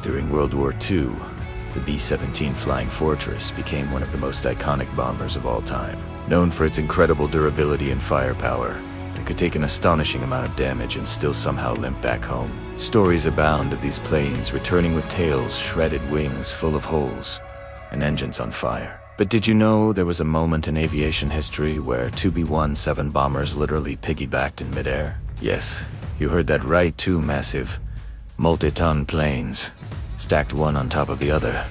During World War II, the B-17 Flying Fortress became one of the most iconic bombers of all time. Known for its incredible durability and firepower, it could take an astonishing amount of damage and still somehow limp back home. Stories abound of these planes returning with tails, shredded wings full of holes, and engines on fire. But did you know there was a moment in aviation history where two B-17 bombers literally piggybacked in midair? Yes, you heard that right, two massive, multi-ton planes, stacked one on top of the other,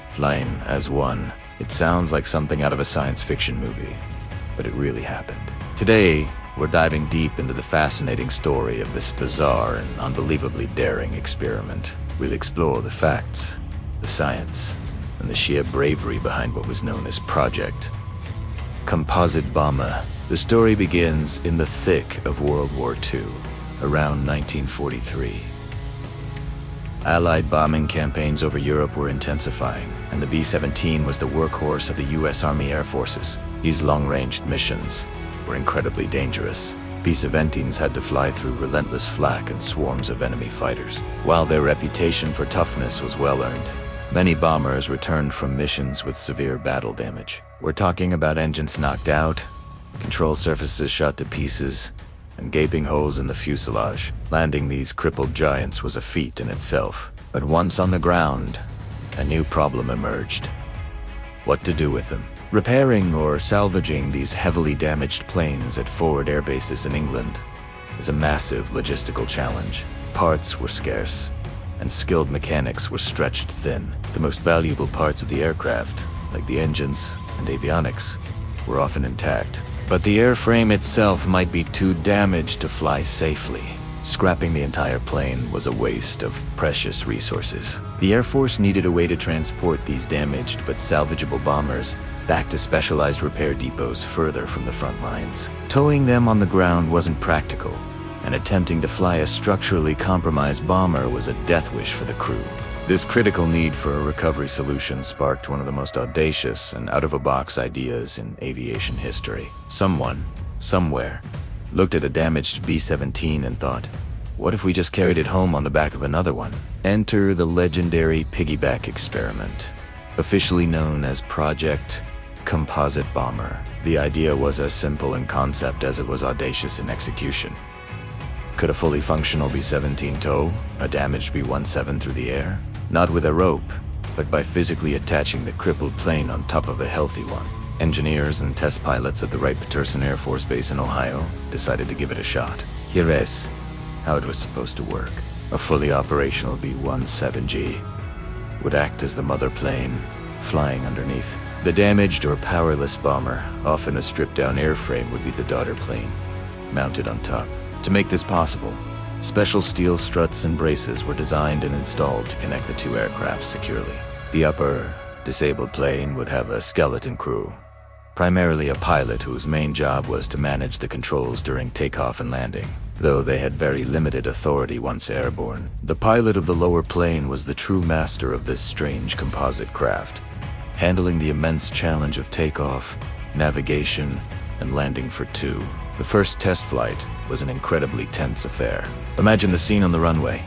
flying as one. It sounds like something out of a science fiction movie, but it really happened. Today, we're diving deep into the fascinating story of this bizarre and unbelievably daring experiment. We'll explore the facts, the science, and the sheer bravery behind what was known as Project Composite Bomber. The story begins in the thick of World War II, around 1943. Allied bombing campaigns over Europe were intensifying, and the B-17 was the workhorse of the U.S. Army Air Forces. These long-range missions were incredibly dangerous. B-17s had to fly through relentless flak and swarms of enemy fighters. While their reputation for toughness was well-earned, many bombers returned from missions with severe battle damage. We're talking about engines knocked out, control surfaces shot to pieces, and gaping holes in the fuselage. Landing these crippled giants was a feat in itself. But once on the ground, a new problem emerged. What to do with them? Repairing or salvaging these heavily damaged planes at forward air bases in England is a massive logistical challenge. Parts were scarce, and skilled mechanics were stretched thin. The most valuable parts of the aircraft, like the engines and avionics, were often intact. But the airframe itself might be too damaged to fly safely. Scrapping the entire plane was a waste of precious resources. The Air Force needed a way to transport these damaged but salvageable bombers back to specialized repair depots further from the front lines. Towing them on the ground wasn't practical, and attempting to fly a structurally compromised bomber was a death wish for the crew. This critical need for a recovery solution sparked one of the most audacious and out-of-a-box ideas in aviation history. Someone, somewhere, looked at a damaged B-17 and thought, what if we just carried it home on the back of another one? Enter the legendary piggyback experiment, officially known as Project Composite Bomber. The idea was as simple in concept as it was audacious in execution. Could a fully functional B-17 tow a damaged B-17 through the air? Not with a rope, but by physically attaching the crippled plane on top of a healthy one. Engineers and test pilots at the Wright-Patterson Air Force Base in Ohio decided to give it a shot. Here's how it was supposed to work. A fully operational B-17G would act as the mother plane, flying underneath. The damaged or powerless bomber, often a stripped-down airframe, would be the daughter plane, mounted on top. To make this possible, special steel struts and braces were designed and installed to connect the two aircraft securely. The upper, disabled plane would have a skeleton crew, primarily a pilot whose main job was to manage the controls during takeoff and landing, though they had very limited authority once airborne. The pilot of the lower plane was the true master of this strange composite craft, handling the immense challenge of takeoff, navigation, and landing for two. The first test flight was an incredibly tense affair. Imagine the scene on the runway.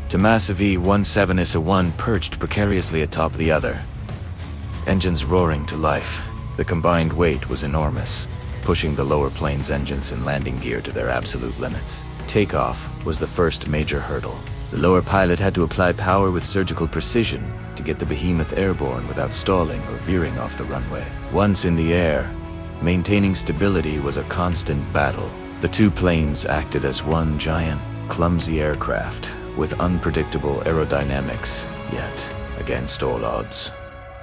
To massive E-17-1 perched precariously atop the other. Engines roaring to life. The combined weight was enormous, pushing the lower plane's engines and landing gear to their absolute limits. Takeoff was the first major hurdle. The lower pilot had to apply power with surgical precision to get the behemoth airborne without stalling or veering off the runway. Once in the air, maintaining stability was a constant battle. The two planes acted as one giant, clumsy aircraft with unpredictable aerodynamics. Yet, against all odds,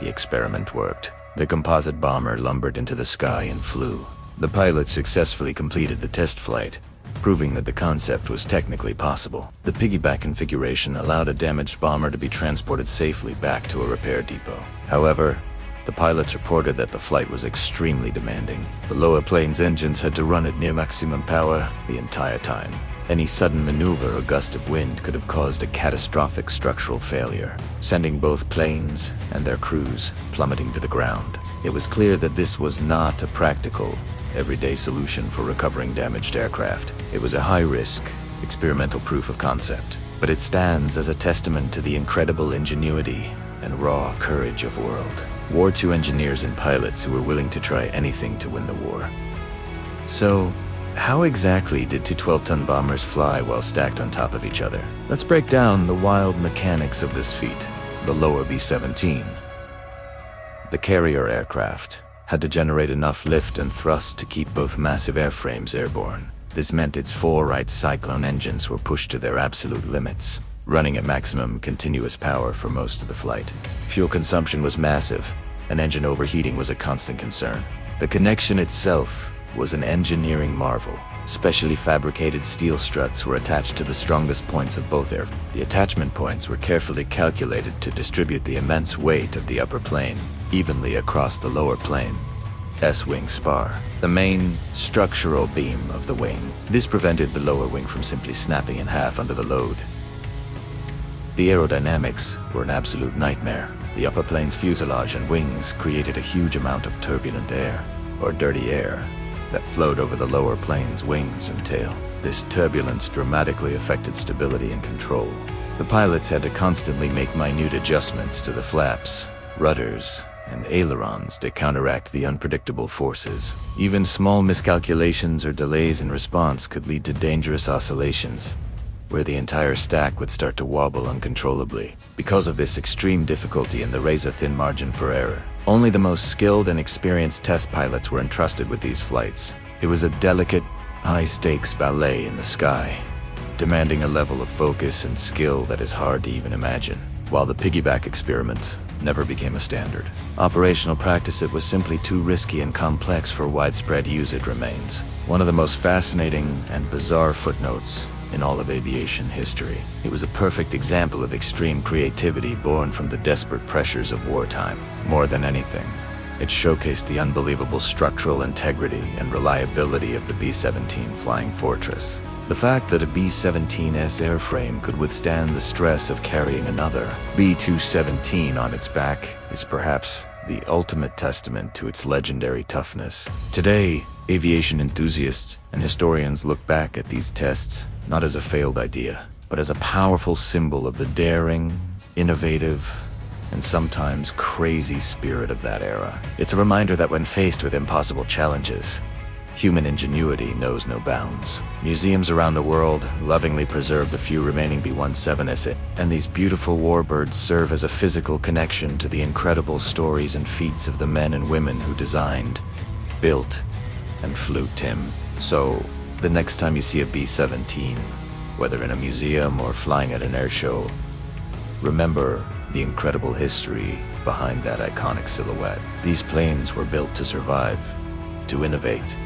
the experiment worked. The composite bomber lumbered into the sky and flew. The pilot successfully completed the test flight, proving that the concept was technically possible. The piggyback configuration allowed a damaged bomber to be transported safely back to a repair depot. However, the pilots reported that the flight was extremely demanding. The lower plane's engines had to run at near maximum power the entire time. Any sudden maneuver or gust of wind could have caused a catastrophic structural failure, sending both planes and their crews plummeting to the ground. It was clear that this was not a practical, everyday solution for recovering damaged aircraft. It was a high-risk, experimental proof of concept. but it stands as a testament to the incredible ingenuity and raw courage of world War II engineers and pilots who were willing to try anything to win the war. So, how exactly did two 12-ton bombers fly while stacked on top of each other? Let's break down the wild mechanics of this feat. The lower B-17. The carrier aircraft had to generate enough lift and thrust to keep both massive airframes airborne. This meant its four Wright Cyclone engines were pushed to their absolute limits, running at maximum continuous power for most of the flight. Fuel consumption was massive, and engine overheating was a constant concern. The connection itself was an engineering marvel. Specially fabricated steel struts were attached to the strongest points of both airframes. The attachment points were carefully calculated to distribute the immense weight of the upper plane evenly across the lower plane. S-wing spar, the main structural beam of the wing. This prevented the lower wing from simply snapping in half under the load. The aerodynamics were an absolute nightmare. The upper plane's fuselage and wings created a huge amount of turbulent air, or dirty air, that flowed over the lower plane's wings and tail. This turbulence dramatically affected stability and control. The pilots had to constantly make minute adjustments to the flaps, rudders, and ailerons to counteract the unpredictable forces. Even small miscalculations or delays in response could lead to dangerous oscillations, where the entire stack would start to wobble uncontrollably. Because of this extreme difficulty and the razor-thin margin for error, only the most skilled and experienced test pilots were entrusted with these flights. It was a delicate, high-stakes ballet in the sky, demanding a level of focus and skill that is hard to even imagine. While the piggyback experiment never became a standard, operational practice it was simply too risky and complex for widespread use. It remains one of the most fascinating and bizarre footnotes in all of aviation history. It was a perfect example of extreme creativity born from the desperate pressures of wartime. More than anything, it showcased the unbelievable structural integrity and reliability of the B-17 Flying Fortress. The fact that a B-17's airframe could withstand the stress of carrying another B-217 on its back is perhaps the ultimate testament to its legendary toughness. Today, aviation enthusiasts and historians look back at these tests not as a failed idea, but as a powerful symbol of the daring, innovative, and sometimes crazy spirit of that era. It's a reminder that when faced with impossible challenges, human ingenuity knows no bounds. Museums around the world lovingly preserve the few remaining B-17s, and these beautiful warbirds serve as a physical connection to the incredible stories and feats of the men and women who designed, built, and flew them. So, the next time you see a B-17, whether in a museum or flying at an air show, remember the incredible history behind that iconic silhouette. These planes were built to survive, to innovate,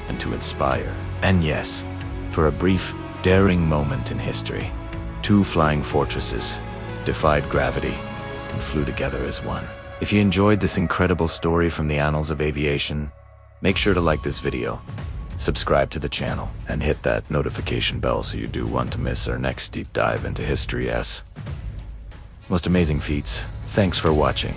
and to inspire. And yes, for a brief, daring moment in history, two flying fortresses defied gravity and flew together as one. If you enjoyed this incredible story from the annals of aviation, make sure to like this video, subscribe to the channel, and hit that notification bell so you do want to miss our next deep dive into history's most amazing feats. Thanks for watching.